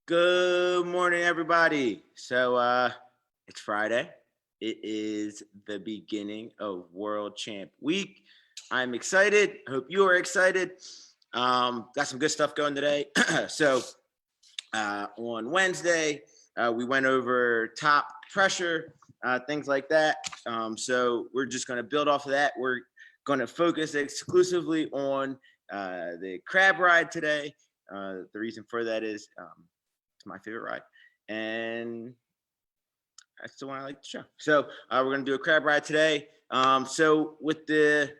Good morning, everybody. So it's Friday. It is the beginning of World Champ Week. I'm excited. I hope you are excited. Got some good stuff going today. On Wednesday, we went over top pressure, things like that. So we're just going to build off of that. We're going to focus exclusively on the crab ride today. The reason for that is it's my favorite ride, and that's the one I like to show. So we're going to do a crab ride today. So with the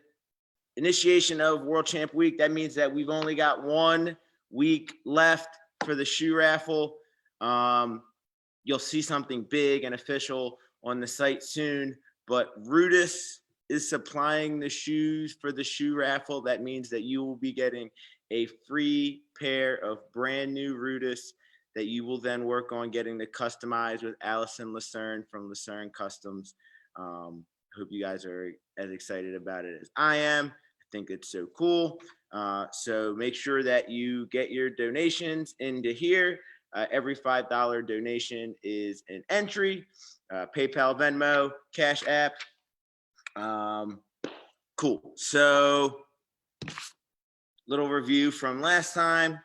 initiation of World Champ Week, that means that we've only got 1 week left for the shoe raffle. You'll see something big and official on the site soon, but Rudis is supplying the shoes for the shoe raffle. That means that you will be getting a free pair of brand new Rudis that you will then work on getting to customize with Allison Lucerne from Lucerne Customs. Hope you guys are as excited about it as I am. I think it's so cool. So make sure that you get your donations into here. Every $5 donation is an entry. PayPal, Venmo, Cash App. Cool. So little review from last time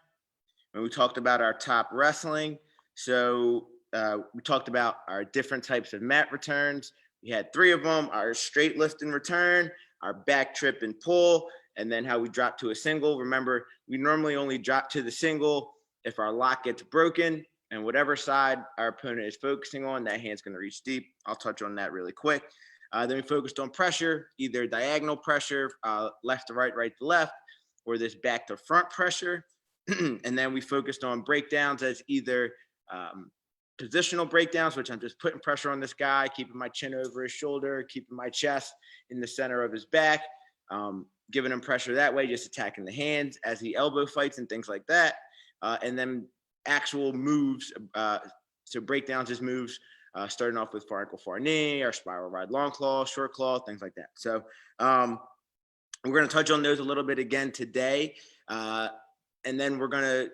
when we talked about our top wrestling. So we talked about our different types of mat returns. We had 3 of them: our straight lift and return, our back trip and pull, and then how we drop to a single. Remember, we normally only drop to the single if our lock gets broken, and whatever side our opponent is focusing on, that hand's going to reach deep. I'll touch on that really quick. Then we focused on pressure, either diagonal pressure, left to right, right to left, or this back to front pressure. And then we focused on breakdowns as either positional breakdowns, which I'm just putting pressure on this guy, keeping my chin over his shoulder, keeping my chest in the center of his back, giving him pressure that way, just attacking the hands as he elbow fights and things like that. And then actual moves, so breakdowns is moves, starting off with far ankle, far knee, or spiral ride, long claw, short claw, things like that. So we're going to touch on those a little bit again today. And then we're going to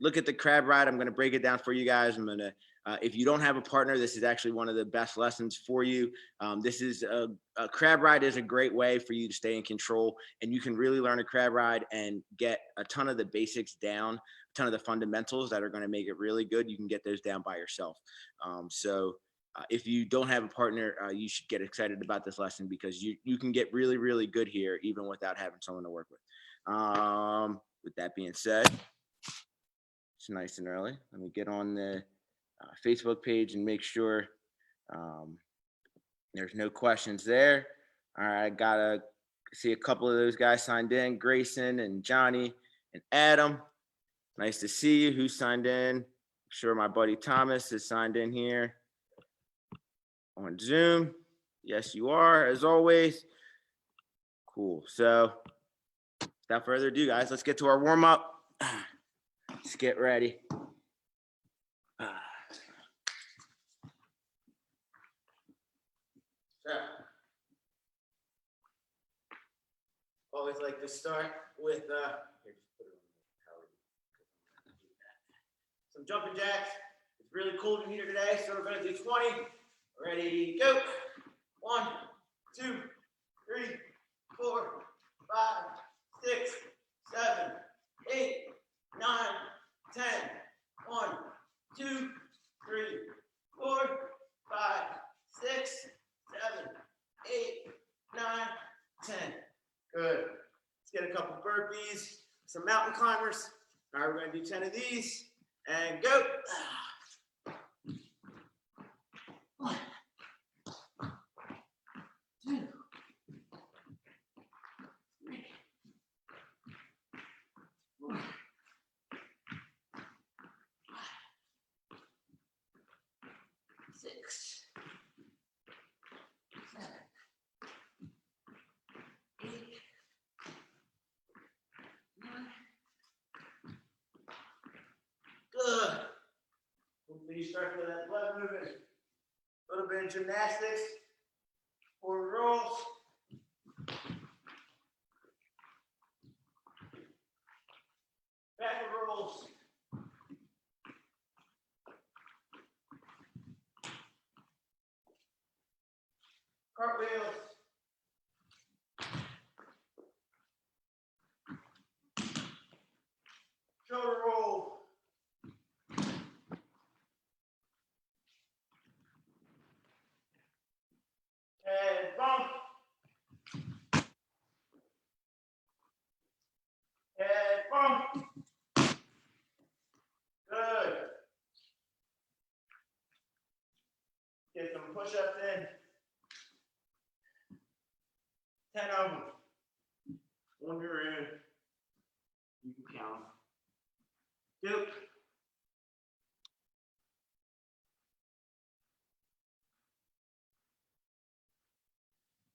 look at the crab ride. I'm going to break it down for you guys. I'm going to, if you don't have a partner, this is actually one of the best lessons for you. This is a crab ride is a great way for you to stay in control, and you can really learn a crab ride and get a ton of the basics down, a ton of the fundamentals that are going to make it really good. You can get those down by yourself. If you don't have a partner, you should get excited about this lesson because you can get really, really good here, even without having someone to work with. With that being said, it's nice and early. Let me get on the Facebook page and make sure there's no questions there. All right, I gotta see a couple of those guys signed in: Grayson and Johnny and Adam. Nice to see you. Who signed in? I'm sure my buddy Thomas is signed in here on Zoom. Yes, you are, as always. Cool. So without further ado, guys, let's get to our warm-up. Let's get ready. Always like to start with some jumping jacks. It's really cold in here today, so we're going to do 20. Ready, go. 1, 2, 3, 4, 5, 6, 7, 8, 9, 10. 1, 2, 3, 4, 5, 6, 7, 8, 9, 10. Good. Let's get a couple burpees, some mountain climbers. All right, we're going to do 10 of these and go. 1, 2, 3, 4, 5, 6, 7, 8, 9. Good. Hopefully you start with that blood moving. A little bit of gymnastics. Forward rolls. Backward rolls. cartwheels. Shoulder roll. Head bump. Head bump. Good. Get some push-ups in. 10 of them. When you're in, you can count them. 2.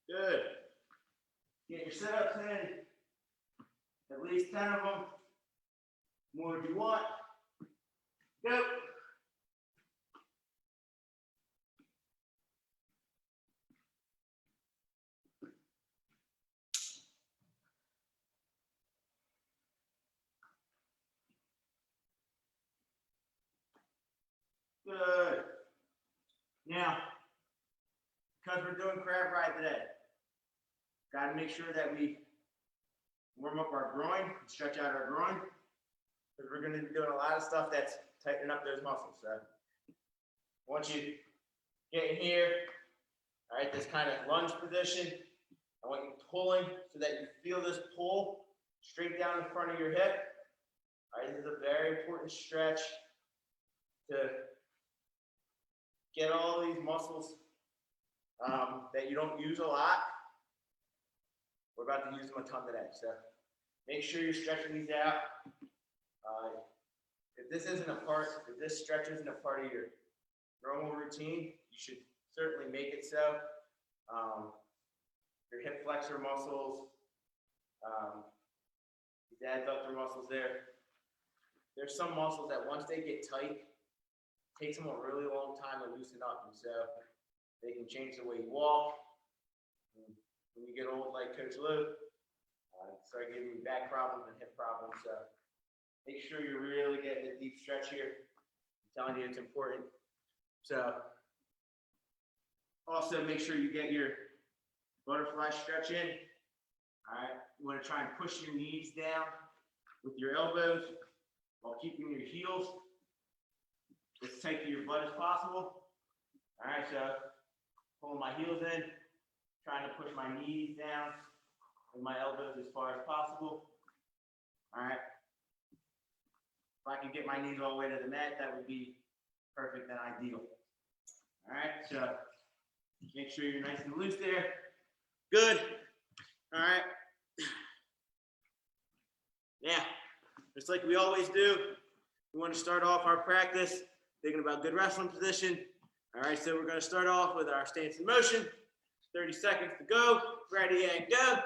Good. Get your sit-ups in. At least 10 of them. More if you want. Go. Good. Now, because we're doing crab ride today, got to make sure that we warm up our groin, stretch out our groin, because we're going to be doing a lot of stuff that's tightening up those muscles. So, once you get in here, all right, this kind of lunge position, I want you pulling so that you feel this pull straight down in front of your hip. All right, this is a very important stretch to get all these muscles that you don't use a lot. We're about to use them a ton today. So make sure you're stretching these out. If this stretch isn't a part of your normal routine, you should certainly make it so. Your hip flexor muscles, these adductor muscles there's some muscles that once they get tight, it takes them a really long time to loosen up. And so they can change the way you walk. When you get old like Coach Lou, start giving you back problems and hip problems. So make sure you're really getting a deep stretch here. I'm telling you, it's important. So also make sure you get your butterfly stretch in. All right, you want to try and push your knees down with your elbows while keeping your heels as tight to your butt as possible. All right, so pulling my heels in, trying to push my knees down with my elbows as far as possible. All right. If I can get my knees all the way to the mat, that would be perfect and ideal. All right, so make sure you're nice and loose there. Good. All right. Yeah, just like we always do, we want to start off our practice thinking about good wrestling position. All right, so we're going to start off with our stance in motion. 30 seconds to go. Ready and go.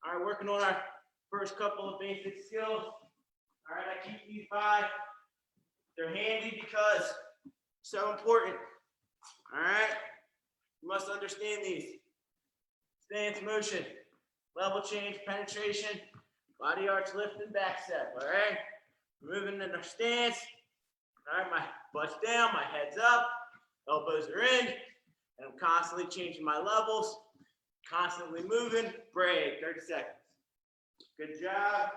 All right, working on our first couple of basic skills. All right, I keep these by. They're handy because so important. All right, you must understand these. Stance motion, level change, penetration, body arch lift and back step. All right, moving in our stance. All right, my butt's down, my head's up, elbows are in, and I'm constantly changing my levels, constantly moving. Break, 30 seconds. Good job.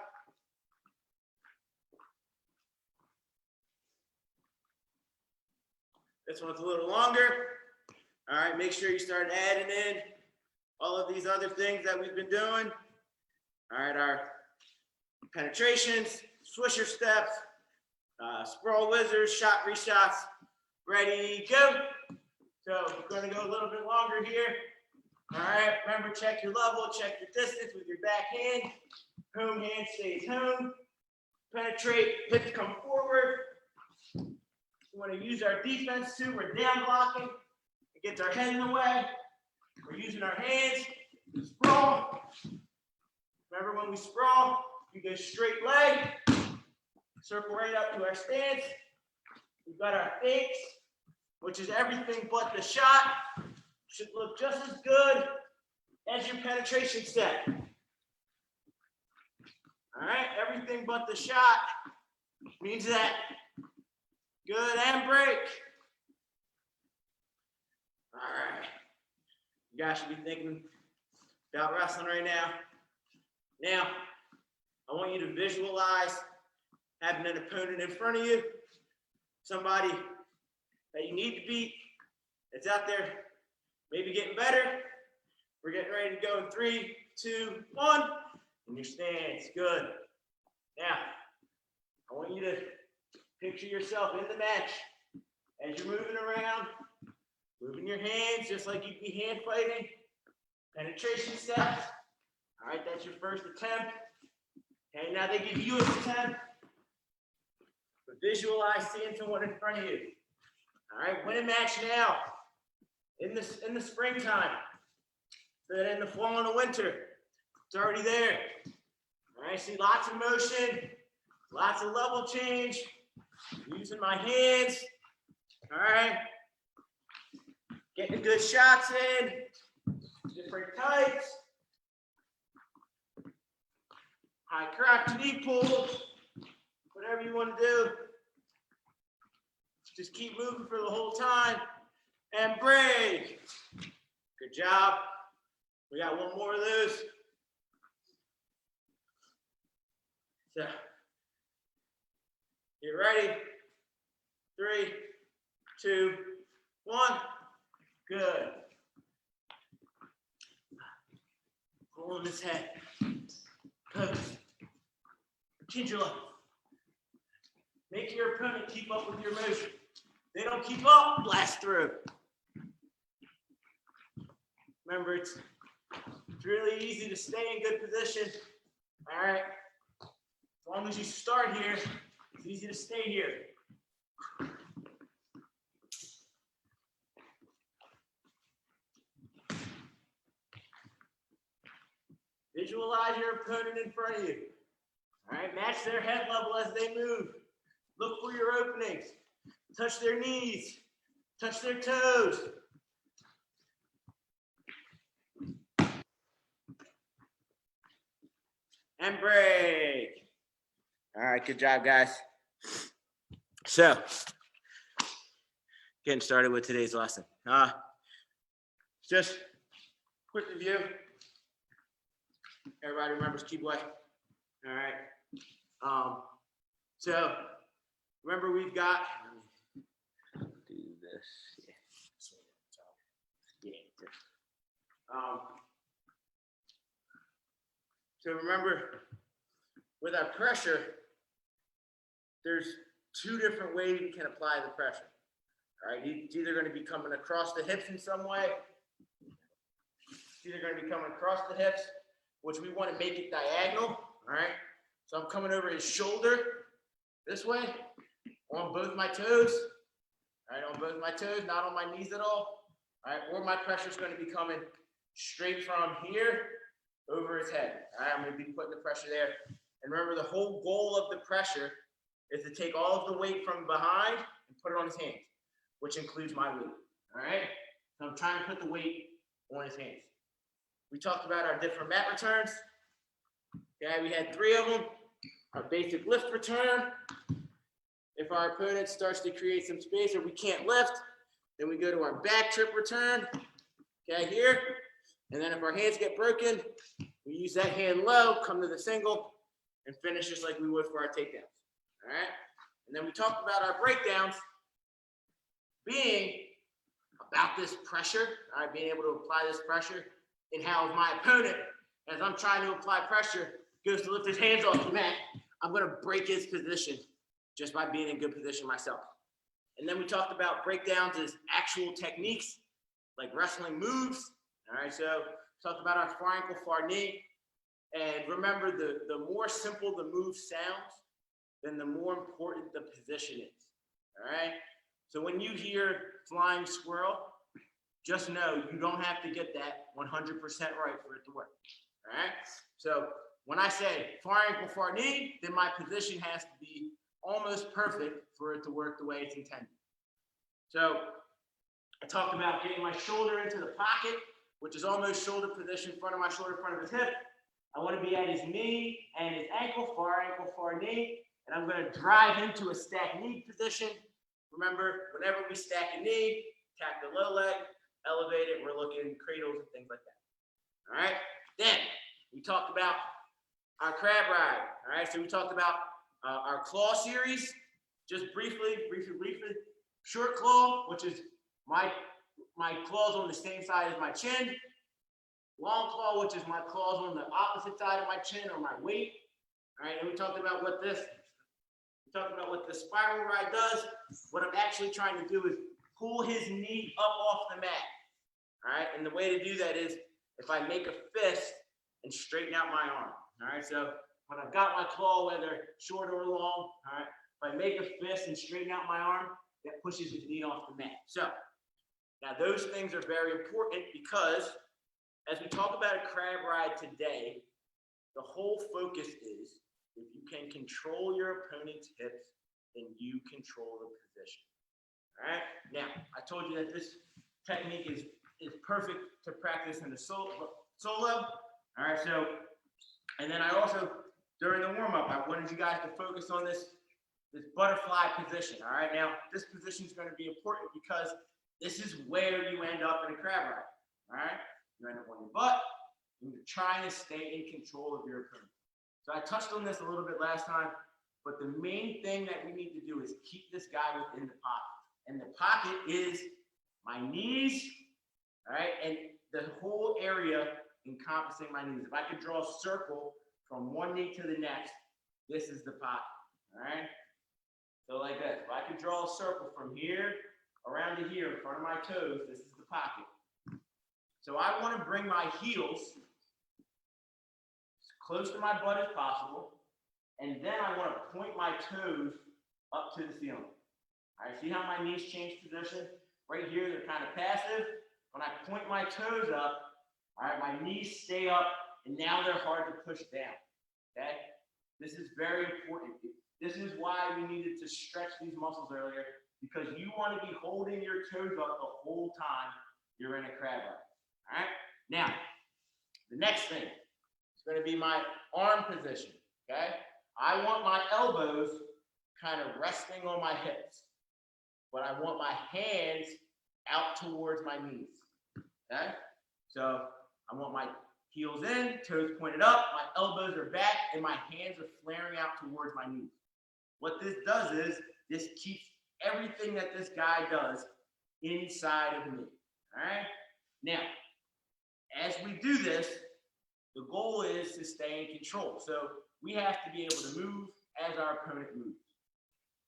This one's a little longer. All right, make sure you start adding in all of these other things that we've been doing. All right, our penetrations, swisher steps, sprawl whizzers, shot reshots. Ready, go. So we're going to go a little bit longer here. All right, remember, check your level, check your distance with your back hand. Home hand stays home. Penetrate, hips come forward. We want to use our defense too. We're down blocking. It gets our head in the way. We're using our hands. Sprawl. Remember when we sprawl, we go straight leg. Circle right up to our stance. We've got our fakes, which is everything but the shot. Should look just as good as your penetration set. All right, everything but the shot means that. Good, and break. All right. You guys should be thinking about wrestling right now. Now, I want you to visualize having an opponent in front of you, somebody that you need to beat, that's out there, maybe getting better. We're getting ready to go in 3, 2, 1. In your stance, good. Now, I want you to picture yourself in the match as you're moving around, moving your hands just like you'd be hand fighting. Penetration steps. All right, that's your first attempt. Okay, now they give you an attempt. But visualize seeing someone in front of you. All right, win a match now. In the springtime. So that in the fall and the winter, it's already there. All right, see lots of motion, lots of level change, using my hands. All right, getting good shots in, different types. High crotch knee pulls, whatever you want to do. Just keep moving for the whole time and break. Good job. We got one more of those. So, get ready. 3, 2, 1. Good. Pull on his head. Pose. Chinchilla. Make your opponent keep up with your motion. They don't keep up, blast through. Remember, it's really easy to stay in good position. All right. As long as you start here, it's easy to stay here. Visualize your opponent in front of you. All right, match their head level as they move. Look for your openings. Touch their knees. Touch their toes. And break. All right, good job, guys. So, getting started with today's lesson. Just quick review. Everybody remembers key play. All right. So remember we've got. Let me do this. Yeah. So remember, with our pressure, there's 2 different ways you can apply the pressure. All right, it's either going to be coming across the hips in some way. It's either going to be coming across the hips, which we want to make it diagonal. All right, so I'm coming over his shoulder this way on both my toes. All right, on both my toes, not on my knees at all. All right, or my pressure is going to be coming straight from here over his head. All right, I'm going to be putting the pressure there. And remember, the whole goal of the pressure is to take all of the weight from behind and put it on his hands, which includes my weight. All right, so I'm trying to put the weight on his hands. We talked about our different mat returns. Okay, we had 3 of them. Our basic lift return. If our opponent starts to create some space or we can't lift, then we go to our back trip return. Okay, here. And then if our hands get broken, we use that hand low, come to the single, and finish just like we would for our takedowns. All right. And then we talked about our breakdowns being about this pressure, all right, being able to apply this pressure, and how my opponent, as I'm trying to apply pressure, goes to lift his hands off the mat, I'm going to break his position just by being in good position myself. And then we talked about breakdowns as actual techniques, like wrestling moves. All right, so talked about our far ankle, far knee. And remember, the more simple the move sounds, then the more important the position is. All right, so when you hear flying squirrel, just know you don't have to get that 100% right for it to work. All right, so when I say far ankle, far knee, then my position has to be almost perfect for it to work the way it's intended. So I talked about getting my shoulder into the pocket, which is almost shoulder position, front of my shoulder, front of his hip. I want to be at his knee and his ankle, far knee, and I'm going to drive into a stacked knee position. Remember, whenever we stack a knee, tap the low leg, elevated, we're looking cradles and things like that. All right. Then we talked about our crab ride. All right. So we talked about our claw series, just briefly. Short claw, which is my claws on the same side as my chin. Long claw, which is my claws on the opposite side of my chin or my weight. All right. And we talked about what this. We talked about what the spiral ride does. What I'm actually trying to do is pull his knee up off the mat. All right. And the way to do that is if I make a fist and straighten out my arm. All right. So when I've got my claw, whether short or long, all right, if I make a fist and straighten out my arm, that pushes his knee off the mat. So now those things are very important because as we talk about a crab ride today, the whole focus is if you can control your opponent's hips, then you control the position. All right. Now, I told you that this technique is perfect to practice in the solo. All right. So, and then I also, during the warm-up, I wanted you guys to focus on this butterfly position. All right. Now, this position is going to be important because this is where you end up in a crab ride. All right. You end up on your butt and you're trying to stay in control of your opponent. So I touched on this a little bit last time, but the main thing that we need to do is keep this guy within the pocket. And the pocket is my knees, all right, and the whole area encompassing my knees. If I could draw a circle from one knee to the next, this is the pocket, all right? So like this, if I could draw a circle from here around to here in front of my toes, this is the pocket. So I want to bring my heels as close to my butt as possible, and then I want to point my toes up to the ceiling. All right, see how my knees change position? Right here, they're kind of passive. When I point my toes up, all right, my knees stay up, and now they're hard to push down, okay? This is very important. This is why we needed to stretch these muscles earlier, because you want to be holding your toes up the whole time you're in a crab ride, all right? Now, the next thing is going to be my arm position, okay? I want my elbows kind of resting on my hips, but I want my hands out towards my knees, okay? So I want my heels in, toes pointed up, my elbows are back, and my hands are flaring out towards my knees. What this does is this keeps everything that this guy does inside of me, all right? Now, as we do this, the goal is to stay in control. So we have to be able to move as our opponent moves.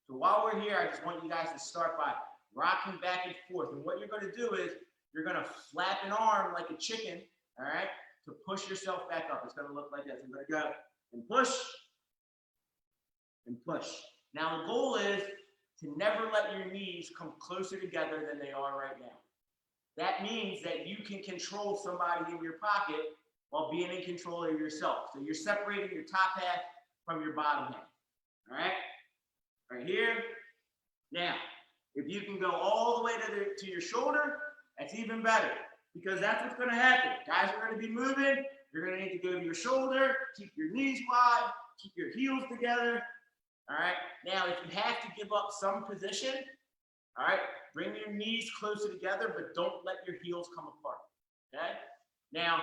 So while we're here, I just want you guys to start by rocking back and forth. And what you're going to do is you're going to flap an arm like a chicken, all right, to push yourself back up. It's going to look like this. I'm going to go and push and push. Now, the goal is to never let your knees come closer together than they are right now. That means that you can control somebody in your pocket while being in control of yourself. So you're separating your top half from your bottom half, all right? Right here. Now, if you can go all the way to your shoulder, that's even better because that's what's going to happen. Guys are going to be moving. You're going to need to go to your shoulder, keep your knees wide, keep your heels together. All right. Now, if you have to give up some position, all right, bring your knees closer together, but don't let your heels come apart. Okay. Now,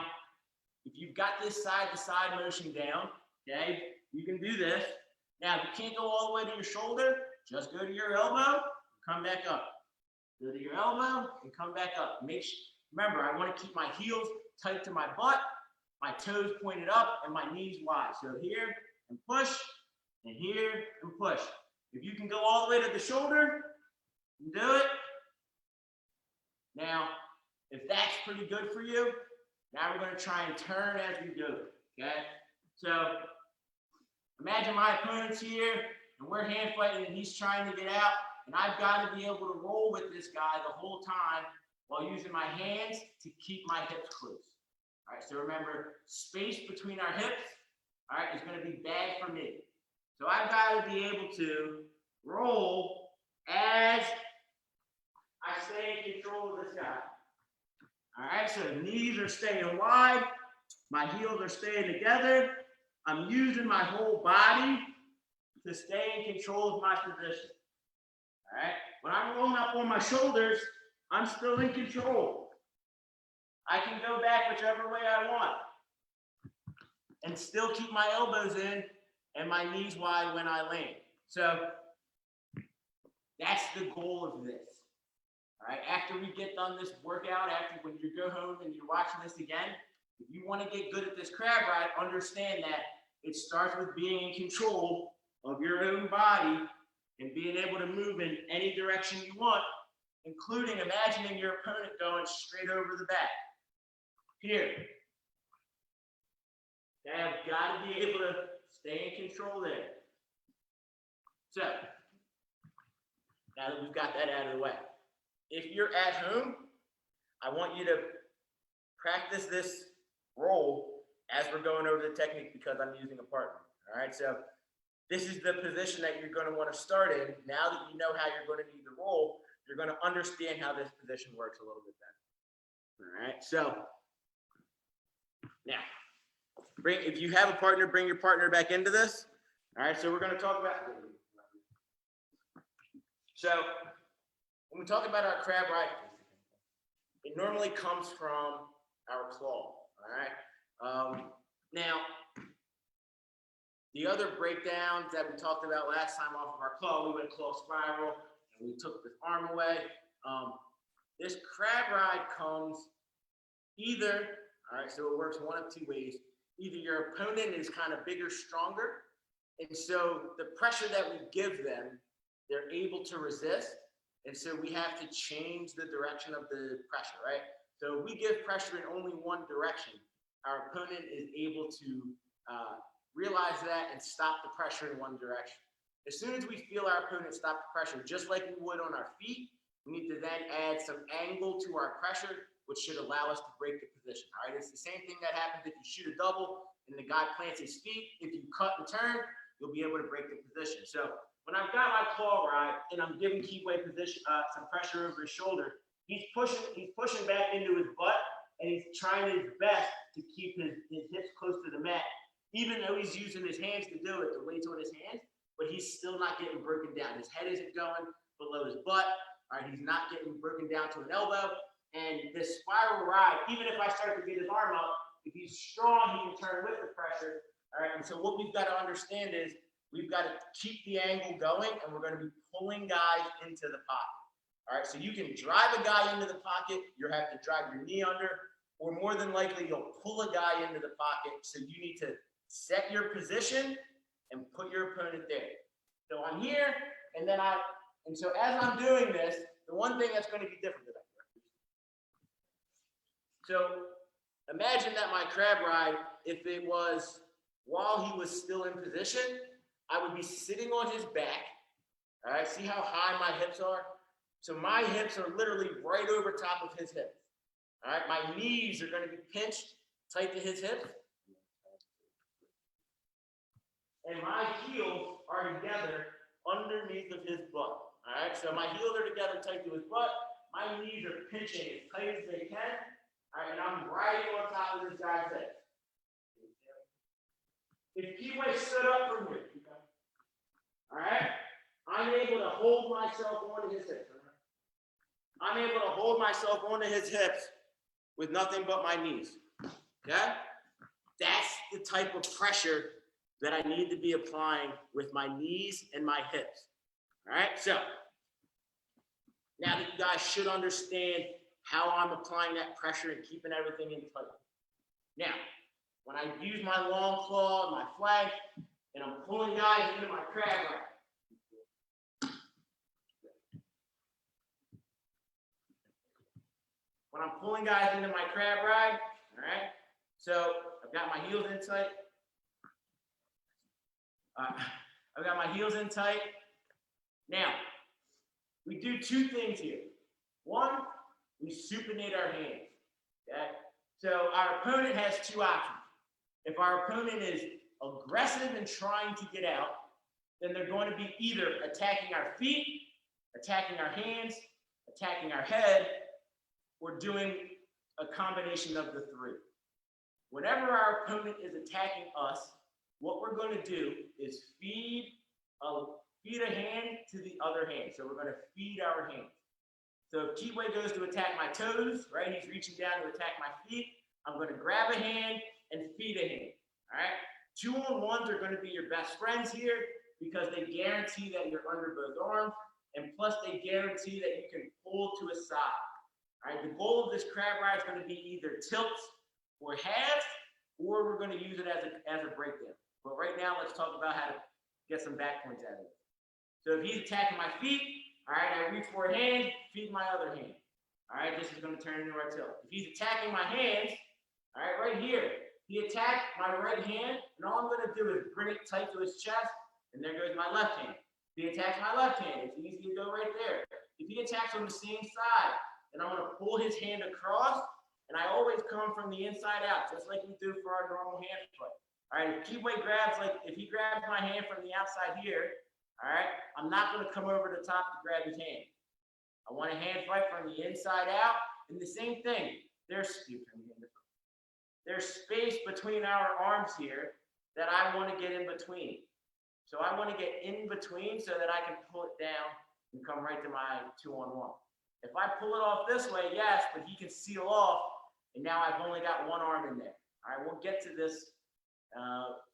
if you've got this side-to-side motion down, okay, you can do this. Now, if you can't go all the way to your shoulder, just go to your elbow, come back up. Go to your elbow and come back up. Remember, I want to keep my heels tight to my butt, my toes pointed up, and my knees wide. So here and push, and here and push. If you can go all the way to the shoulder, you can do it. Now, if that's pretty good for you, now we're going to try and turn as we do it. Okay? So imagine my opponent's here, and we're hand fighting, and he's trying to get out, and I've got to be able to roll with this guy the whole time while using my hands to keep my hips close. All right, so remember, space between our hips, all right, is going to be bad for me. So I've got to be able to roll as I stay in control of this guy. All right, so the knees are staying wide, my heels are staying together. I'm using my whole body to stay in control of my position. All right, when I'm rolling up on my shoulders, I'm still in control. I can go back whichever way I want and still keep my elbows in and my knees wide when I land. So that's the goal of this. All right, after we get done this workout, after when you go home and you're watching this again, if you want to get good at this crab ride, understand that it starts with being in control of your own body and being able to move in any direction you want, including imagining your opponent going straight over the back. Here. Okay, I've got to be able to stay in control there. So, now that we've got that out of the way, if you're at home, I want you to practice this roll as we're going over the technique because I'm using a partner. All right, so this is the position that you're going to want to start in. Now that you know how you're going to need the roll, you're going to understand how this position works a little bit better. All right, so now, if you have a partner, bring your partner back into this. All right, so we're going to talk about. So when we talk about our crab ride, it normally comes from our claw. All right. Now, the other breakdowns that we talked about last time off of our claw, we went claw spiral and we took this arm away. This crab ride comes either, all right, so it works one of two ways. Either your opponent is kind of bigger, stronger, and so the pressure that we give them, they're able to resist, and so we have to change the direction of the pressure, right? So if we give pressure in only one direction, our opponent is able to realize that and stop the pressure in one direction. As soon as we feel our opponent stop the pressure, just like we would on our feet, we need to then add some angle to our pressure, which should allow us to break the position. All right, it's the same thing that happens if you shoot a double and the guy plants his feet. If you cut and turn, you'll be able to break the position. So when I've got my claw ride and I'm giving Keyway position some pressure over his shoulder, he's pushing back into his butt and he's trying his best to keep his hips close to the mat, even though he's using his hands to do it, the weight's on his hands, but he's still not getting broken down. His head isn't going below his butt. All right, he's not getting broken down to an elbow. And this spiral ride, even if I start to get his arm up, if he's strong, he can turn with the pressure. All right, and so what we've got to understand is we've got to keep the angle going, and we're going to be pulling guys into the pocket. All right, so you can drive a guy into the pocket, you have to drive your knee under, or more than likely you'll pull a guy into the pocket. So you need to set your position and put your opponent there. So I'm here, and so as I'm doing this, the one thing that's going to be different than that. So imagine that my crab ride, if it was while he was still in position, I would be sitting on his back. All right, see how high my hips are? So my hips are literally right over top of his hips. All right, my knees are going to be pinched tight to his hips. And my heels are together underneath of his butt. All right, so my heels are together tight to his butt. My knees are pinching as tight as they can. All right, and I'm right on top of this guy's head. If Keyway stood up from me, all right, I'm able to hold myself onto his hips. I'm able to hold myself onto his hips with nothing but my knees. Okay? That's the type of pressure that I need to be applying with my knees and my hips. All right, so now that you guys should understand how I'm applying that pressure and keeping everything in place. Now, when I use my long claw and my flank, and I'm pulling guys into my crab ride. When I'm pulling guys into my crab ride, all right, so I've got my heels in tight. I've got my heels in tight. Now, we do two things here. One, we supinate our hands, okay? So our opponent has two options. If our opponent is aggressive and trying to get out, then they're going to be either attacking our feet, attacking our hands, attacking our head, or doing a combination of the three. Whenever our opponent is attacking us, what we're going to do is feed a hand to the other hand. So we're going to feed our hands. So if Keyway goes to attack my toes, right, he's reaching down to attack my feet, I'm going to grab a hand and feed a hand, all right? 2-on-1s are going to be your best friends here because they guarantee that you're under both arms, and plus they guarantee that you can pull to a side, all right? The goal of this crab ride is going to be either tilts or halves, or we're going to use it as a breakdown. But right now, let's talk about how to get some back points out of it. So if he's attacking my feet, all right, I reach for a hand, feed my other hand. All right, this is going to turn into our tilt. If he's attacking my hands, all right, right here, he attacked my right hand, and all I'm going to do is bring it tight to his chest, and there goes my left hand. If he attacks my left hand, it's easy to go right there. If he attacks on the same side, then I'm going to pull his hand across, and I always come from the inside out, just like we do for our normal hand fight. All right, if Keyway grabs, like if he grabs my hand from the outside here, all right, I'm not going to come over the top to grab his hand. I want a hand fight from the inside out, and the same thing. There's space between our arms here that I want to get in between. So I want to get in between so that I can pull it down and come right to my 2-on-1. If I pull it off this way, yes, but he can seal off, and now I've only got one arm in there. All right, we'll get to this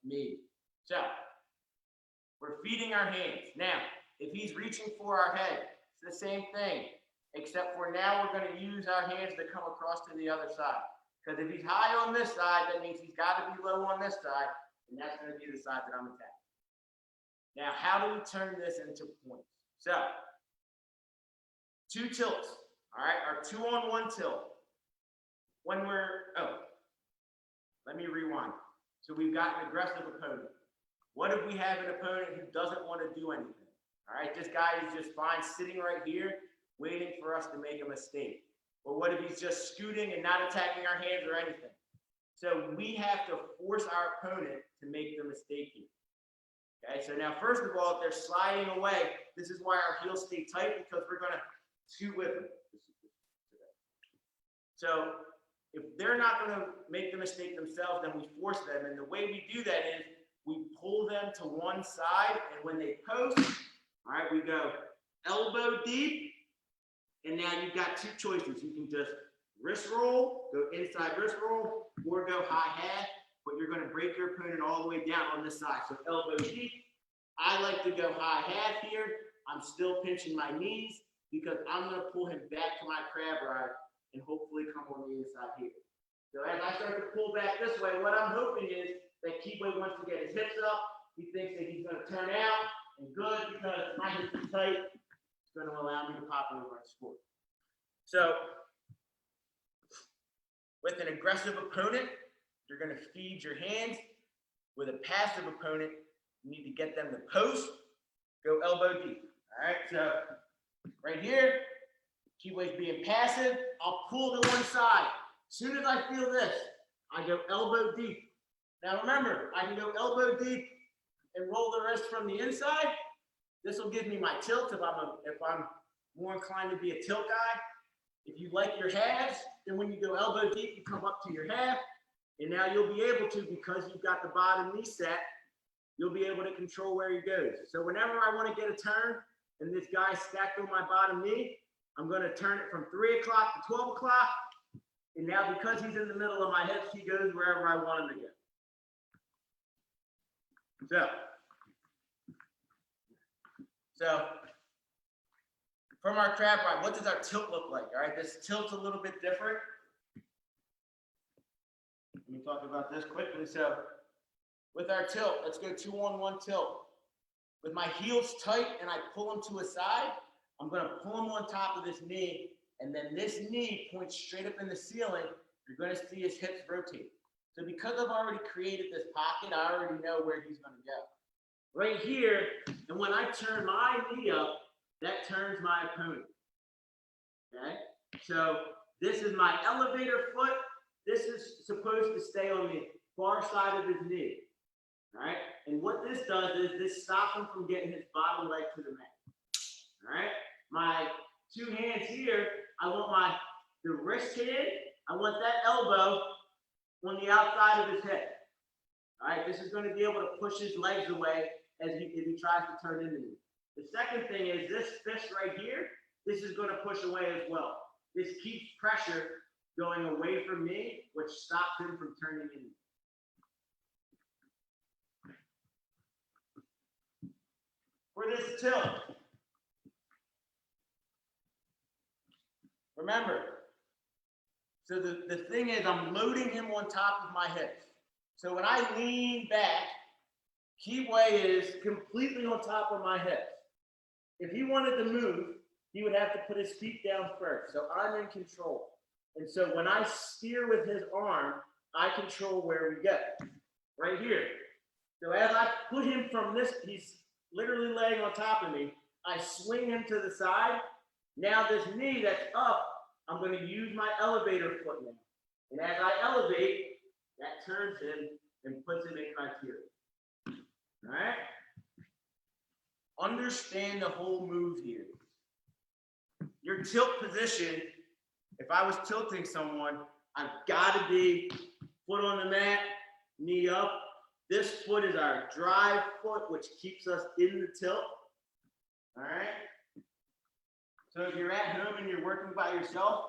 maybe. So we're feeding our hands. Now, if he's reaching for our head, it's the same thing, except for now we're going to use our hands to come across to the other side. Because if he's high on this side, that means he's got to be low on this side, and that's going to be the side that I'm attacking. Now, how do we turn this into points? So, 2 tilts, all right, our 2-on-1 tilt. When let me rewind. So we've got an aggressive opponent. What if we have an opponent who doesn't want to do anything? All right, this guy is just fine sitting right here, waiting for us to make a mistake. Or what if he's just scooting and not attacking our hands or anything? So we have to force our opponent to make the mistake here. Okay, so now first of all, if they're sliding away, this is why our heels stay tight, because we're going to scoot with them. So if they're not going to make the mistake themselves, then we force them. And the way we do that is we pull them to one side, and when they post, all right, we go elbow deep, and now you've got 2 choices. You can just wrist roll, go inside wrist roll, or go high half, but you're going to break your opponent all the way down on this side. So elbow deep. I like to go high half here. I'm still pinching my knees because I'm going to pull him back to my crab ride and hopefully come on the inside here. So as I start to pull back this way, what I'm hoping is that Keyway wants to get his hips up. He thinks that he's going to turn out, and good, because my hips are tight. It's going to allow me to pop over and score. So with an aggressive opponent, you're going to feed your hands. With a passive opponent, you need to get them to post, go elbow deep. All right, so right here, Keyway's being passive. I'll pull to one side. As soon as I feel this, I go elbow deep. Now remember, I can go elbow deep and roll the wrist from the inside. This will give me my tilt if I'm more inclined to be a tilt guy. If you like your halves, then when you go elbow deep, you come up to your half. And now you'll be able to, because you've got the bottom knee set, you'll be able to control where he goes. So whenever I want to get a turn and this guy's stacked on my bottom knee, I'm going to turn it from 3 o'clock to 12 o'clock. And now because he's in the middle of my hips, he goes wherever I want him to go. So from our crab ride, what does our tilt look like? All right, this tilt's a little bit different. Let me talk about this quickly. So with our tilt, let's go 2-on-1 tilt. With my heels tight and I pull him to a side, I'm going to pull him on top of this knee, and then this knee points straight up in the ceiling. You're going to see his hips rotate. So because I've already created this pocket, I already know where he's going to go. Right here, and when I turn my knee up, that turns my opponent. Okay? So this is my elevator foot. This is supposed to stay on the far side of his knee. All right? And what this does is this stops him from getting his bottom leg to the mat. All right? My 2 hands here, I want the wrist hand, I want that elbow on the outside of his head. All right? This is going to be able to push his legs away if he tries to turn into me. The second thing is this fist right here this is going to push away as well. This keeps pressure going away from me, which stops him from turning in. For this tilt, remember, so the thing is, I'm loading him on top of my hips. So when I lean back, Kibwe is completely on top of my hips. If he wanted to move, he would have to put his feet down first. So I'm in control. And so when I steer with his arm, I control where we go. Right here. So as I put him from this, he's literally laying on top of me. I swing him to the side. Now this knee that's up, I'm going to use my elevator foot now. And as I elevate, that turns him and puts him in criteria. All right? Understand the whole move here. Your tilt position, if I was tilting someone, I've got to be foot on the mat, knee up. This foot is our drive foot, which keeps us in the tilt. All right? So if you're at home and you're working by yourself,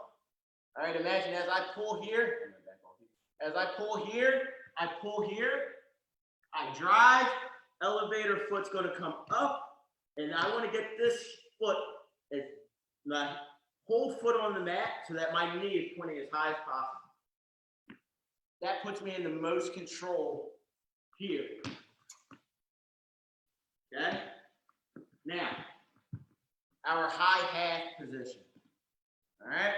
all right, imagine as I pull here, I pull here, I drive, elevator foot's going to come up, and I want to get this foot, my whole foot on the mat so that my knee is pointing as high as possible. That puts me in the most control here. Okay? Now, our high half position. All right?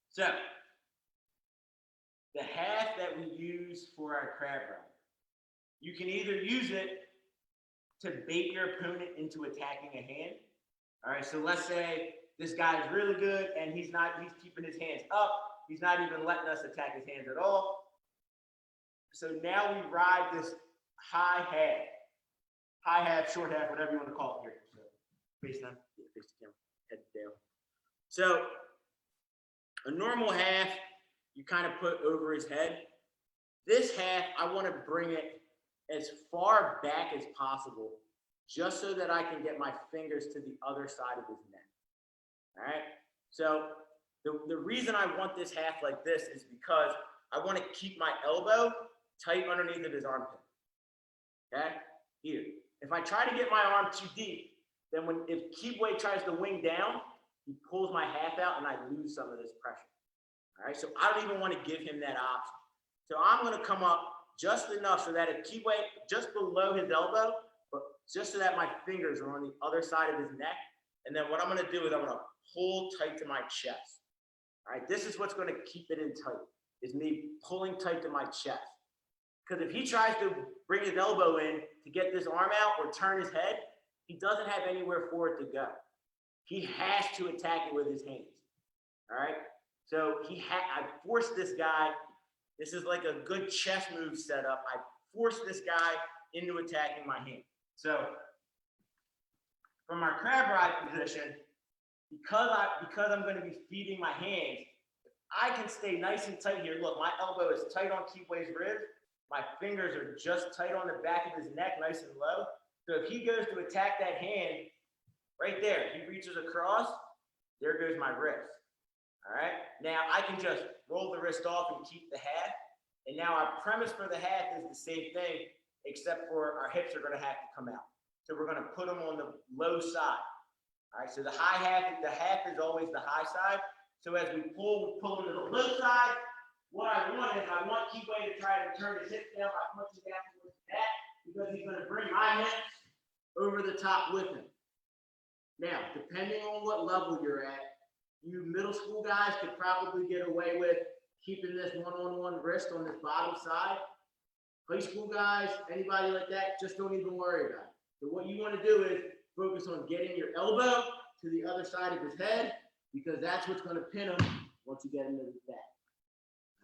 So, the half that we use for our crab rider, you can either use it to bait your opponent into attacking a hand. All right, so let's say this guy is really good and he's keeping his hands up. He's not even letting us attack his hands at all. So now we ride this high half, short half, whatever you want to call it here. So face down, face the camera, head down. So a normal half, you kind of put over his head. This half, I want to bring it as far back as possible, just so that I can get my fingers to the other side of his neck. All right. So the reason I want this half like this is because I want to keep my elbow tight underneath of his armpit. Okay. Here. If I try to get my arm too deep, then if Kibwe tries to wing down, he pulls my half out and I lose some of this pressure. All right. So I don't even want to give him that option. So I'm going to come up just enough so that if Kibwe just below his elbow, but just so that my fingers are on the other side of his neck. And then what I'm going to do is I'm going to pull tight to my chest. All right, this is what's going to keep it in tight, is me pulling tight to my chest. Because if he tries to bring his elbow in to get this arm out or turn his head, he doesn't have anywhere for it to go. He has to attack it with his hands. All right, so I forced this guy. This is like a good chess move setup. I forced this guy into attacking my hand. So from our crab ride position, because I'm going to be feeding my hands, I can stay nice and tight here. Look, my elbow is tight on Kibwe's rib. My fingers are just tight on the back of his neck, nice and low. So if he goes to attack that hand, right there, he reaches across, there goes my wrist. All right, now I can just roll the wrist off and keep the half. And now our premise for the half is the same thing, except for our hips are going to have to come out. So we're going to put them on the low side. All right, so the half is always the high side. So as we pull them to the low side. What I want Kibwe to try to turn his hips down by punching down towards the back, because he's going to bring my hips over the top with him. Now, depending on what level you're at, you middle school guys could probably get away with keeping this one-on-one wrist on this bottom side. High school guys, anybody like that, just don't even worry about it. So what you want to do is focus on getting your elbow to the other side of his head, because that's what's going to pin him once you get him to his back.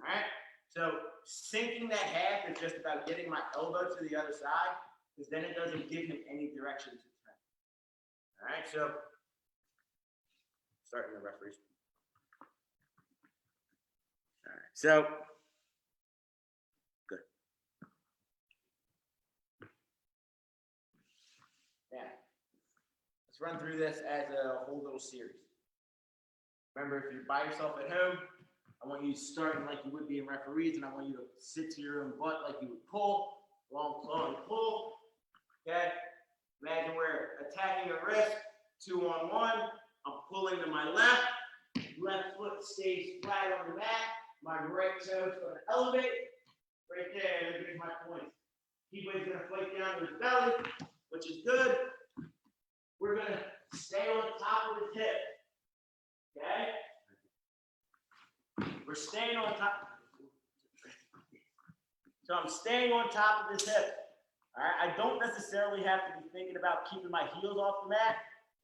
All right? So sinking that half is just about getting my elbow to the other side, because then it doesn't give him any direction to turn. All right? So starting the referees. All right. So good. Yeah. let's run through this as a whole little series. Remember, if you're by yourself at home, I want you starting like you would be in referees, and I want you to sit to your own butt like you would pull, long claw and pull. Okay? Imagine we're attacking a wrist, 2-on-1. I'm pulling to my left. Left foot stays flat on the mat. My right toe is going to elevate. Right there, there's my point. Kibwe's going to fight down to his belly, which is good. We're going to stay on top of his hip. Okay? We're staying on top. So I'm staying on top of his hip. All right? I don't necessarily have to be thinking about keeping my heels off the mat,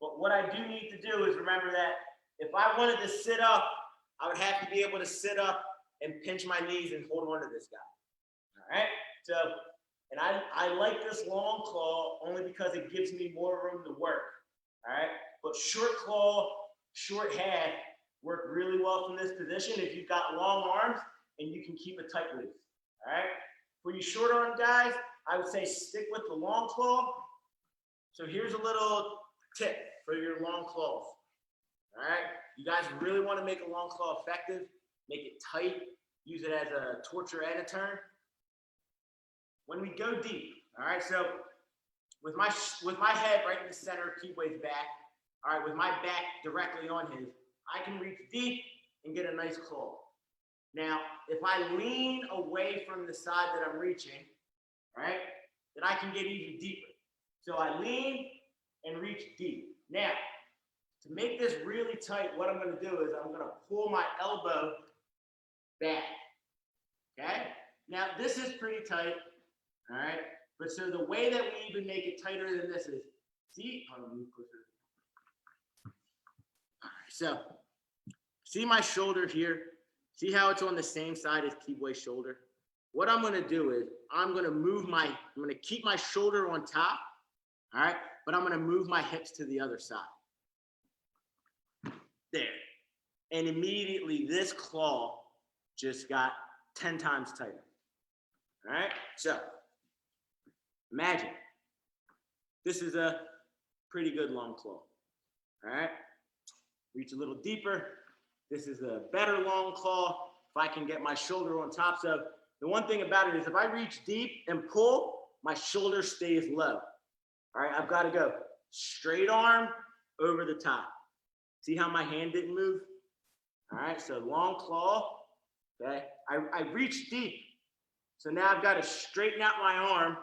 but what I do need to do is remember that if I wanted to sit up, I would have to be able to sit up and pinch my knees and hold on to this guy. All right? So, and I like this long claw only because it gives me more room to work. All right? But short claw, short hand work really well from this position if you've got long arms and you can keep it tight loose. All right? For you short arm guys, I would say stick with the long claw. So here's a little tip for your long claws. All right? You guys really want to make a long claw effective. Make it tight. Use it as a torture and a turn. When we go deep, all right? So with my head right in the center of Kibwe's back, all right, with my back directly on his, I can reach deep and get a nice claw. Now, if I lean away from the side that I'm reaching, right, then I can get even deeper. So I lean and reach deep. Now, to make this really tight, what I'm going to do is I'm going to pull my elbow back. Okay? Now, this is pretty tight. All right? But so the way that we even make it tighter than this is, see? Hold on, move closer. All right, so see my shoulder here? See how it's on the same side as Kibwe's shoulder? What I'm going to do is I'm going to keep my shoulder on top, all right? But I'm going to move my hips to the other side. There. And immediately this claw just got 10 times tighter. All right? So imagine this is a pretty good long claw. All right? Reach a little deeper. This is a better long claw if I can get my shoulder on top. So the one thing about it is if I reach deep and pull, my shoulder stays low. All right? I've got to go straight arm over the top. See how my hand didn't move? All right, so long claw, okay? I reach deep. So now I've got to straighten out my arm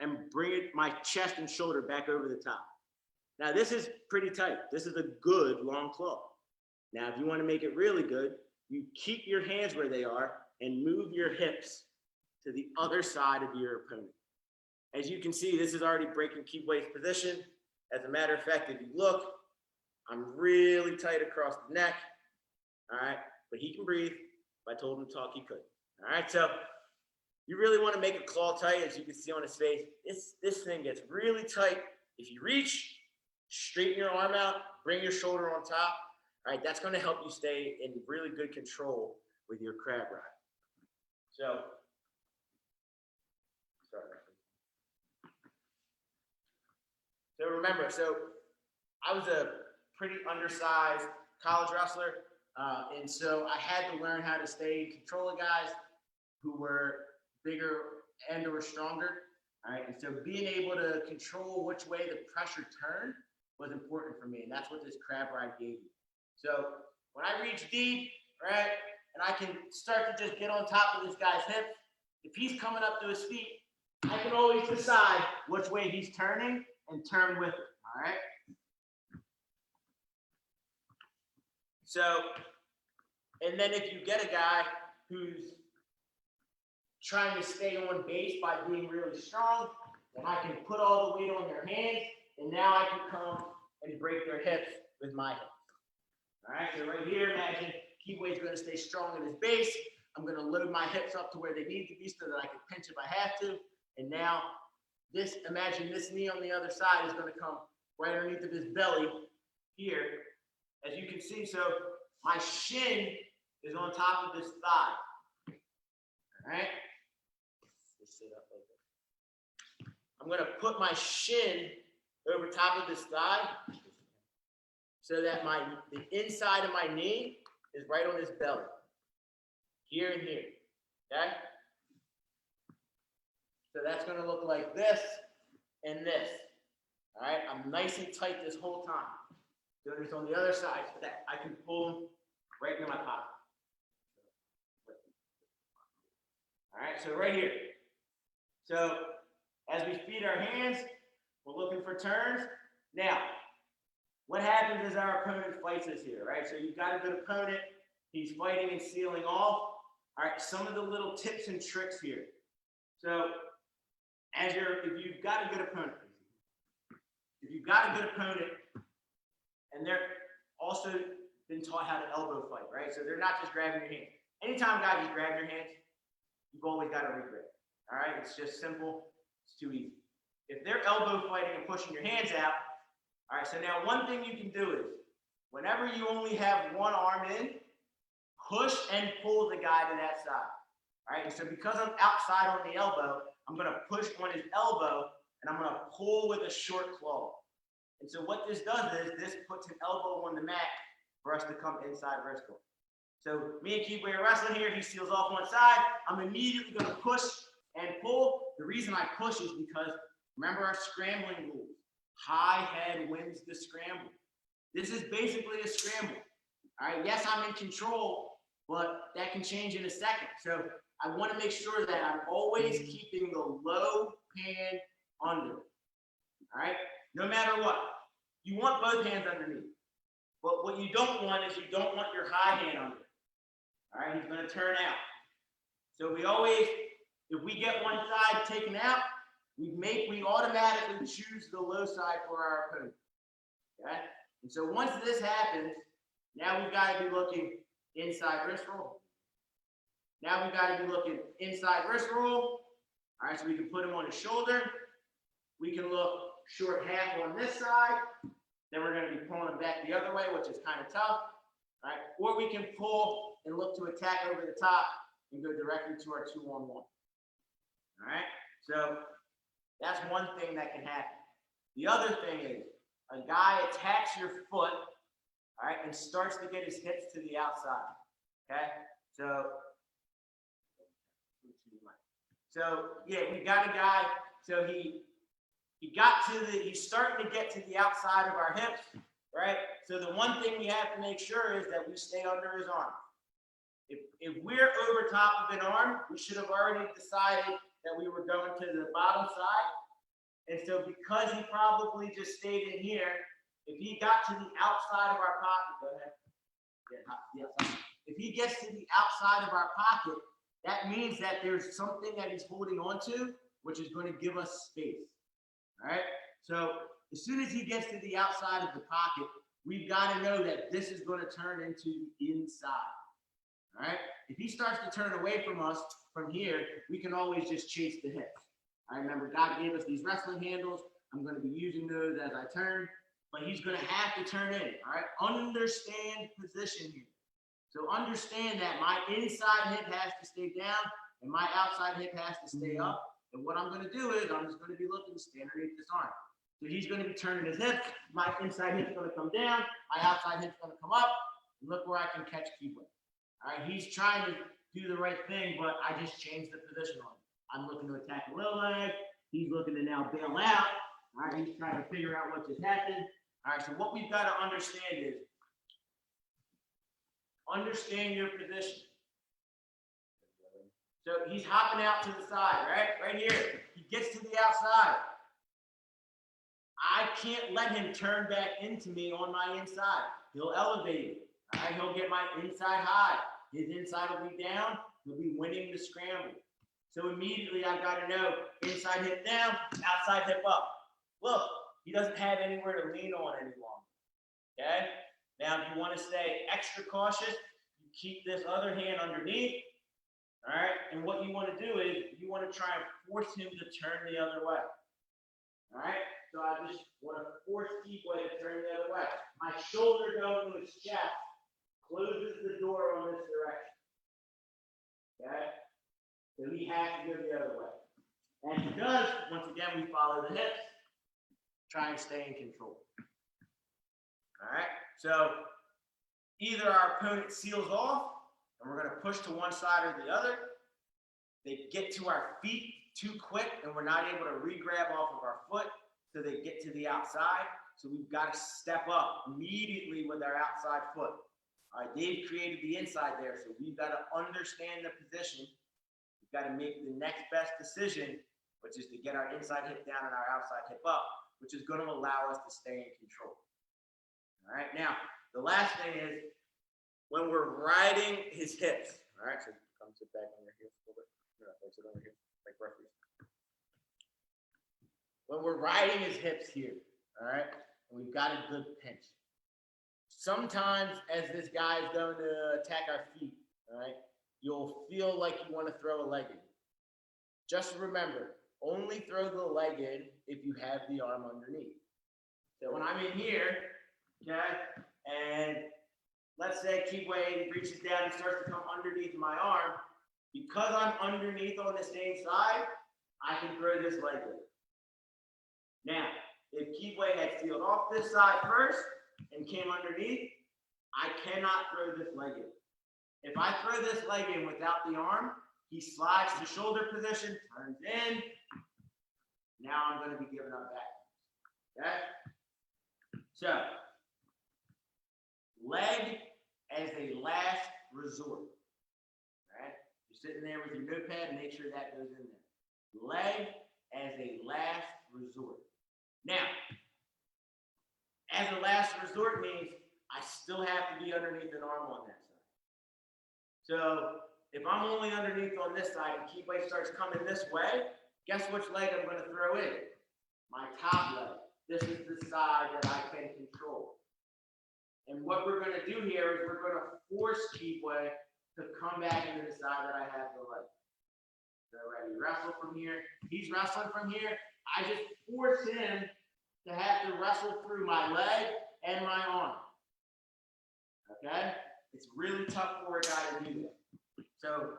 and bring my chest and shoulder back over the top. Now this is pretty tight. This is a good long claw. Now, if you want to make it really good, you keep your hands where they are and move your hips to the other side of your opponent. As you can see, this is already breaking Kibwe's position. As a matter of fact, if you look, I'm really tight across the neck. All right, but he can breathe. If I told him to talk, he could. All right, so you really want to make a claw tight, as you can see on his face. This thing gets really tight. If you reach, straighten your arm out, bring your shoulder on top. All right, that's going to help you stay in really good control with your crab ride. So, sorry. So remember, I was a pretty undersized college wrestler. And so I had to learn how to stay in control of guys who were bigger and or stronger. All right. And so being able to control which way the pressure turned was important for me. And that's what this crab ride gave me. So when I reach deep, right, and I can start to just get on top of this guy's hips, if he's coming up to his feet, I can always decide which way he's turning and turn with it. All right. So, and then if you get a guy who's trying to stay on base by being really strong, then I can put all the weight on their hands, and now I can come and break their hips with my hips. All right, so right here, imagine Kibwe's going to stay strong in his base. I'm going to load my hips up to where they need to be so that I can pinch if I have to. And now imagine this knee on the other side is going to come right underneath of his belly here. As you can see, so my shin is on top of this thigh. All right? Just sit up like this. I'm going to put my shin over top of this thigh. so that the inside of my knee is right on his belly. Here and here. Okay? So that's going to look like this and this. All right? I'm nice and tight this whole time. Do this on the other side so that I can pull him right into my pocket. All right, so right here. So as we feed our hands, we're looking for turns. Now, what happens is our opponent fights us here, right? So you've got a good opponent. He's fighting and sealing off. All right, some of the little tips and tricks here. So if you've got a good opponent, and they're also been taught how to elbow fight, right? So they're not just grabbing your hand. Anytime a guy just grabs your hands, you've always got to regrip. All right, it's just simple. It's too easy. If they're elbow fighting and pushing your hands out, all right, so now one thing you can do is whenever you only have one arm in, push and pull the guy to that side. All right, and so because I'm outside on the elbow, I'm going to push on his elbow and I'm going to pull with a short claw. And so what this does is this puts an elbow on the mat for us to come inside wrist guard. So me and Keith, we're wrestling here. He seals off one side. I'm immediately going to push and pull. The reason I push is because remember our scrambling rules. High head wins the scramble. This is basically a scramble. All right. Yes, I'm in control, but that can change in a second. So I want to make sure that I'm always keeping the low hand under. All right. No matter what, you want both hands underneath. But what you don't want is you don't want your high hand under. All right, he's going to turn out. So we always, if we get one side taken out, we automatically choose the low side for our opponent. Okay? And so once this happens, now we've got to be looking inside wrist roll. Now we've got to be looking inside wrist roll. All right, so we can put him on his shoulder. We can look short half on this side. Then we're going to be pulling him back the other way, which is kind of tough. All right, or we can pull and look to attack over the top and go directly to our 2-on-1. All right, so that's one thing that can happen. The other thing is a guy attacks your foot, all right, and starts to get his hips to the outside. Okay, so yeah, we got a guy. So he's starting to get to the outside of our hips. Right? So the one thing we have to make sure is that we stay under his arm. If we're over top of an arm, we should have already decided that we were going to the bottom side. And so because he probably just stayed in here, if he got to the outside of our pocket, go ahead. Yeah, if he gets to the outside of our pocket, that means that there's something that he's holding on to, which is going to give us space. All right? So as soon as he gets to the outside of the pocket, we've got to know that this is going to turn into inside. All right? If he starts to turn away from us from here, we can always just chase the hips. I remember God gave us these wrestling handles. I'm going to be using those as I turn, but he's going to have to turn in. All right? Understand position here. So understand that my inside hip has to stay down and my outside hip has to stay up. And what I'm going to do is I'm just going to be looking to stand underneath this arm. So he's going to be turning his hip. My inside hip's going to come down. My outside hip's going to come up. And look where I can catch Keyway. All right, he's trying to do the right thing, but I just changed the position on him. I'm looking to attack the low leg. He's looking to now bail out. All right, he's trying to figure out what just happened. All right, so what we've got to understand is understand your position. So he's hopping out to the side, right? Right here. He gets to the outside. I can't let him turn back into me on my inside. He'll elevate it. All right, he'll get my inside high. His inside will be down. He'll be winning the scramble. So immediately I've got to know inside hip down, outside hip up. Look, he doesn't have anywhere to lean on any longer. Okay? Now, if you want to stay extra cautious, you keep this other hand underneath. All right? And what you want to do is you want to try and force him to turn the other way. All right? So I just want to force Keyway to turn the other way. My shoulder going to his chest closes the door on this direction. Okay? So he has to go the other way. And he does, once again, we follow the hips. Try and stay in control. All right? So either our opponent seals off and we're going to push to one side or the other. They get to our feet too quick and we're not able to re-grab off of our foot, so they get to the outside. So we've got to step up immediately with our outside foot. All right, Dave created the inside there, so we've got to understand the position. We've got to make the next best decision, which is to get our inside hip down and our outside hip up, which is going to allow us to stay in control. All right, now the last thing is when we're riding his hips. All right, so come sit back on your heels a little bit. Sit over here, like referees. When we're riding his hips here, all right, and we've got a good pinch. Sometimes as this guy is going to attack our feet, all right, you'll feel like you want to throw a leg in. Just remember, only throw the leg in if you have the arm underneath. So when I'm in here, okay, and let's say Kibwe reaches down and starts to come underneath my arm, because I'm underneath on the same side, I can throw this leg in. Now, if Kibwe had sealed off this side first and came underneath, I cannot throw this leg in. If I throw this leg in without the arm, he slides to shoulder position, turns in. Now I'm going to be giving up back. Okay? So, leg as a last resort. All right? You're sitting there with your notepad, make sure that goes in there. Leg as a last resort. Now, as a last resort means I still have to be underneath an arm on that side. So if I'm only underneath on this side and Kibwe starts coming this way, guess which leg I'm going to throw in? My top leg. This is the side that I can control. And what we're going to do here is we're going to force Kibwe to come back into the side that I have the leg. So ready, wrestle from here. He's wrestling from here. I just force him to have to wrestle through my leg and my arm. Okay? It's really tough for a guy to do that. So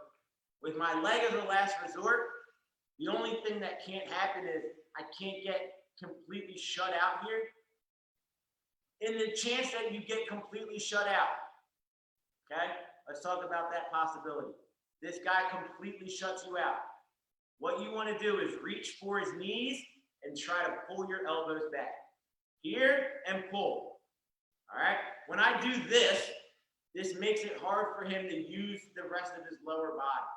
with my leg as a last resort, the only thing that can't happen is I can't get completely shut out here. In the chance that you get completely shut out, okay? Let's talk about that possibility. This guy completely shuts you out. What you want to do is reach for his knees and try to pull your elbows back. Here and pull. All right? When I do this, this makes it hard for him to use the rest of his lower body.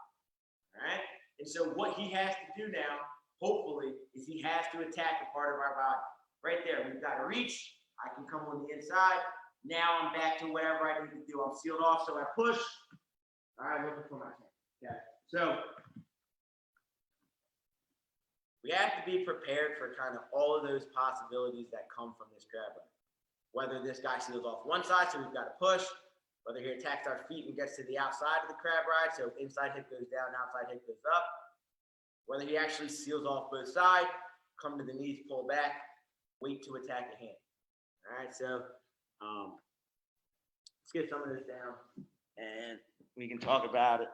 All right? And so what he has to do now, hopefully, is he has to attack a part of our body. Right there, we've got to reach. I can come on the inside. Now I'm back to whatever I need to do. I'm sealed off, so I push. All right, looking for my hand. Okay, so we have to be prepared for kind of all of those possibilities that come from this grab leg. Whether this guy seals off one side, so we've got to push. Whether he attacks our feet and gets to the outside of the crab ride, so inside hip goes down, outside hip goes up. Whether he actually seals off both sides, come to the knees, pull back, wait to attack a hand. All right, so let's get some of this down and we can talk about it.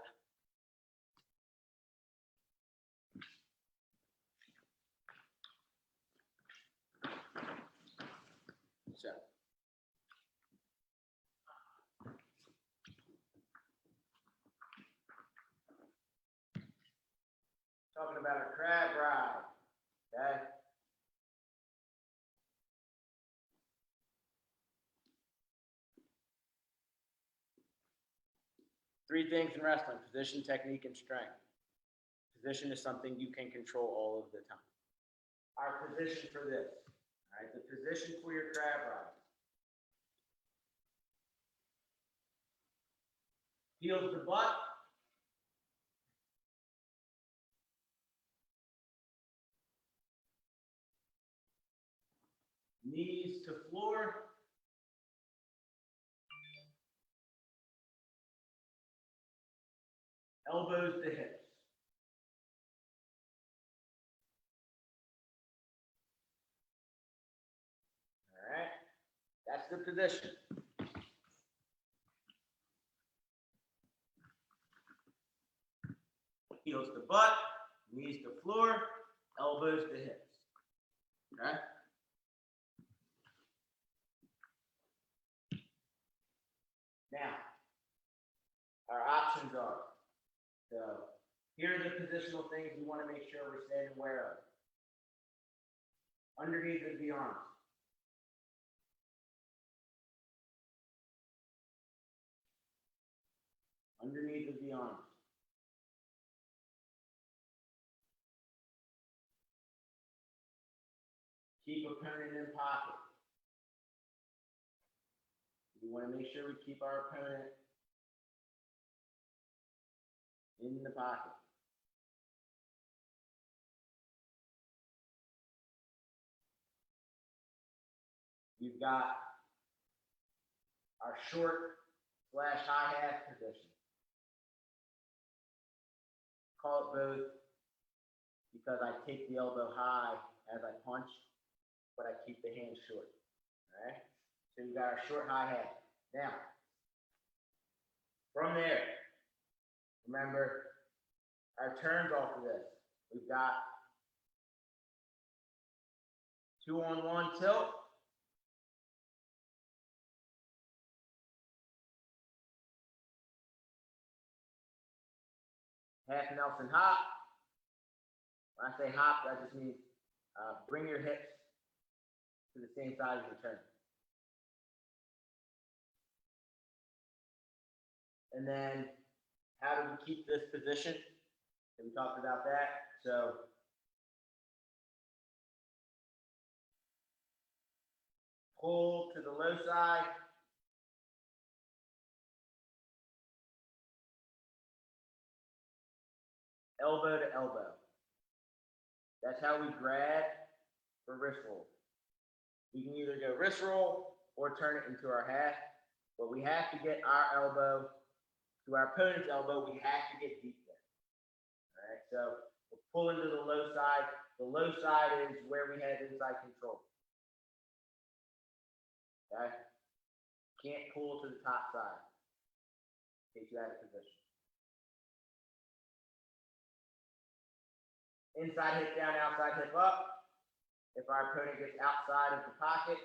So, talking about a crab ride, okay? Three things in wrestling: position, technique, and strength. Position is something you can control all of the time. Our position for this, all right, the position for your crab ride. Heels to butt. Knees to floor. Elbows to hips. All right, that's the position. Heels to butt, knees to floor, elbows to hips. Okay? Now, our options are, so here are the positional things we want to make sure we're staying aware of. Underneath of the arms. Underneath of the arms. Keep opponent in pocket. We want to make sure we keep our opponent in the pocket. We've got our short / high half position. Call it both because I take the elbow high as I punch, but I keep the hand short. All right? So we got our short high half. Now, from there, remember our turns off of this. We've got 2-on-1 tilt. Half Nelson hop. When I say hop, that just means bring your hips to the same side as your turn. And then how do we keep this position? And we talked about that. So pull to the low side. Elbow to elbow. That's how we grab for wrist roll. We can either go wrist roll or turn it into our half, but we have to get our elbow to our opponent's elbow. We have to get deep there. All right, so we'll pull into the low side. The low side is where we have inside control. Okay? Can't pull to the top side in case you have a position. Inside hip down, outside hip up. If our opponent gets outside of the pocket,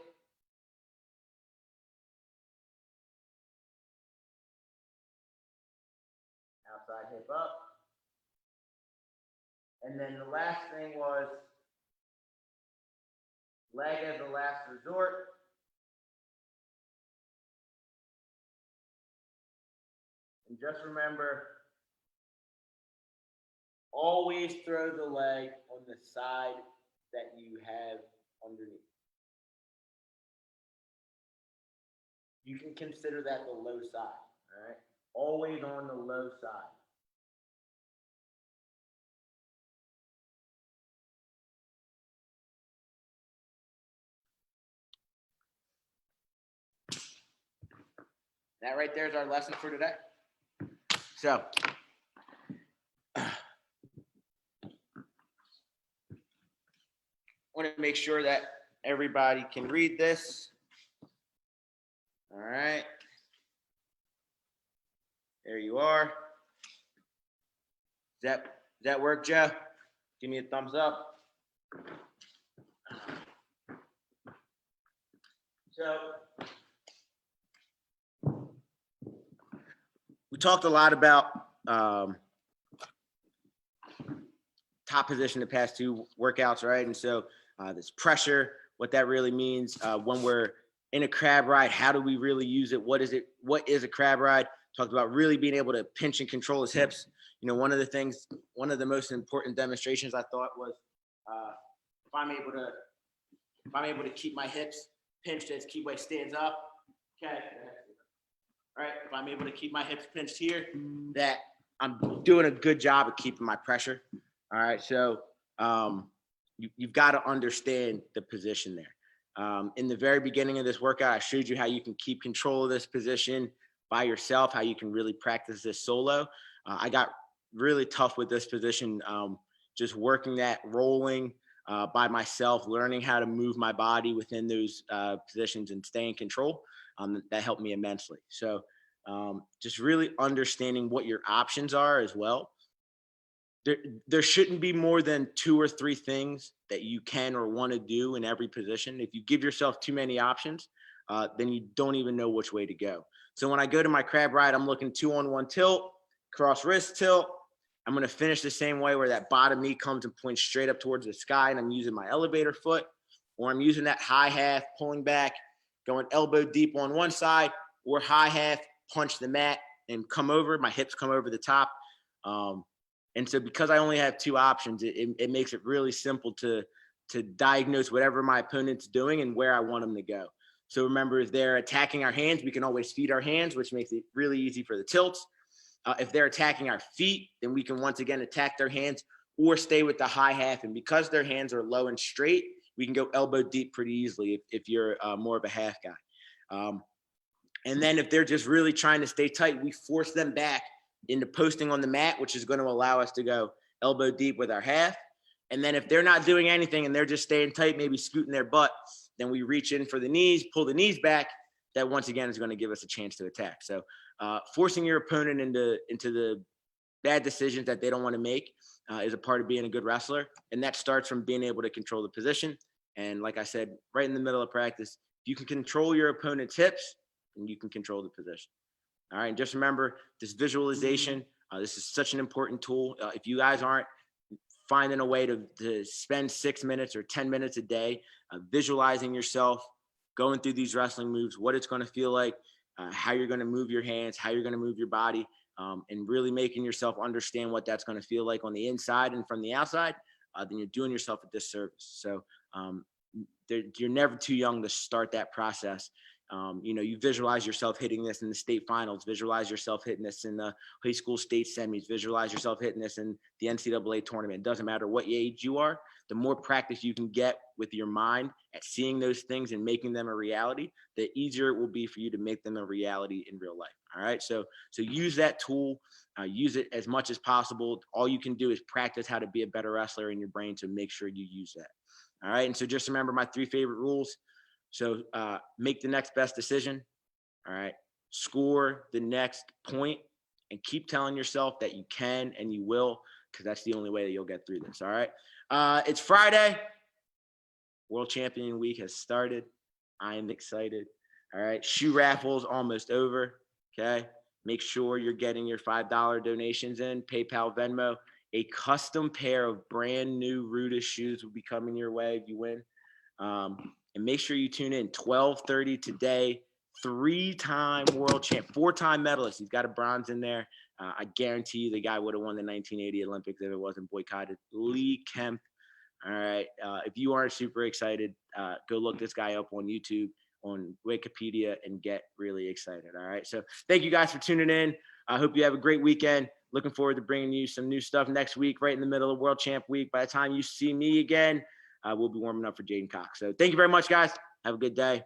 outside hip up. And then the last thing was leg as the last resort. And just remember, always throw the leg on the side that you have underneath. You can consider that the low side, all right? Always on the low side. That right there is our lesson for today. So, I want to make sure that everybody can read this. All right. There you are. Does that work, Joe? Give me a thumbs up. So, we talked a lot about top position the past two workouts, right? And so this pressure, what that really means when we're in a crab ride, how do we really use it? What is it? What is a crab ride? Talked about really being able to pinch and control his hips. You know, one of the most important demonstrations I thought was if I'm able to keep my hips pinched as Keyway stands up. Okay. All right. If I'm able to keep my hips pinched here, that I'm doing a good job of keeping my pressure. All right. So you've got to understand the position there. In the very beginning of this workout, I showed you how you can keep control of this position by yourself, how you can really practice this solo. I got really tough with this position, just working that rolling by myself, learning how to move my body within those positions and stay in control. That helped me immensely. So just really understanding what your options are as well. There shouldn't be more than 2 or 3 things that you can or want to do in every position. If you give yourself too many options, then you don't even know which way to go. So when I go to my crab ride, I'm looking 2-on-1 tilt, cross wrist tilt. I'm going to finish the same way where that bottom knee comes and points straight up towards the sky, and I'm using my elevator foot, or I'm using that high half, pulling back, going elbow deep on one side, or high half, punch the mat and come over. My hips come over the top. And so because I only have two options, it makes it really simple to diagnose whatever my opponent's doing and where I want them to go. So remember, if they're attacking our hands, we can always feed our hands, which makes it really easy for the tilts. If they're attacking our feet, then we can once again attack their hands or stay with the high half. And because their hands are low and straight, we can go elbow deep pretty easily if you're more of a half guy. And then if they're just really trying to stay tight, we force them back into posting on the mat, which is going to allow us to go elbow deep with our half. And then if they're not doing anything and they're just staying tight, maybe scooting their butt, then we reach in for the knees, pull the knees back. That once again is going to give us a chance to attack. So forcing your opponent into the bad decisions that they don't want to make is a part of being a good wrestler. And that starts from being able to control the position. And like I said, right in the middle of practice, if you can control your opponent's hips, then you can control the position. All right. And just remember this visualization. This is such an important tool. If you guys aren't finding a way to spend 6 minutes or 10 minutes a day visualizing yourself, going through these wrestling moves, what it's going to feel like, how you're going to move your hands, how you're going to move your body, and really making yourself understand what that's going to feel like on the inside and from the outside, then you're doing yourself a disservice. So you're never too young to start that process. You visualize yourself hitting this in the state finals, visualize yourself hitting this in the high school state semis, visualize yourself hitting this in the NCAA tournament. It doesn't matter what age you are, the more practice you can get with your mind at seeing those things and making them a reality, the easier it will be for you to make them a reality in real life. All right. So use that tool, use it as much as possible. All you can do is practice how to be a better wrestler in your brain. So make sure you use that. All right. And so just remember my 3 favorite rules. So make the next best decision. All right. Score the next point and keep telling yourself that you can and you will, because that's the only way that you'll get through this. All right. It's Friday. World Champion Week has started. I am excited. All right. Shoe raffle's almost over. Okay. Make sure you're getting your $5 donations in. PayPal, Venmo. A custom pair of brand new Rudis shoes will be coming your way if you win. And make sure you tune in 12:30 today. 3-time world champ, 4-time medalist. He's got a bronze in there. I guarantee you the guy would have won the 1980 Olympics if it wasn't boycotted. Lee Kemp. All right. If you aren't super excited, go look this guy up on YouTube, on Wikipedia, and get really excited. All right. So thank you guys for tuning in. I hope you have a great weekend. Looking forward to bringing you some new stuff next week, right in the middle of World Champ Week. By the time you see me again, we'll be warming up for J'den Cox. So thank you very much, guys. Have a good day.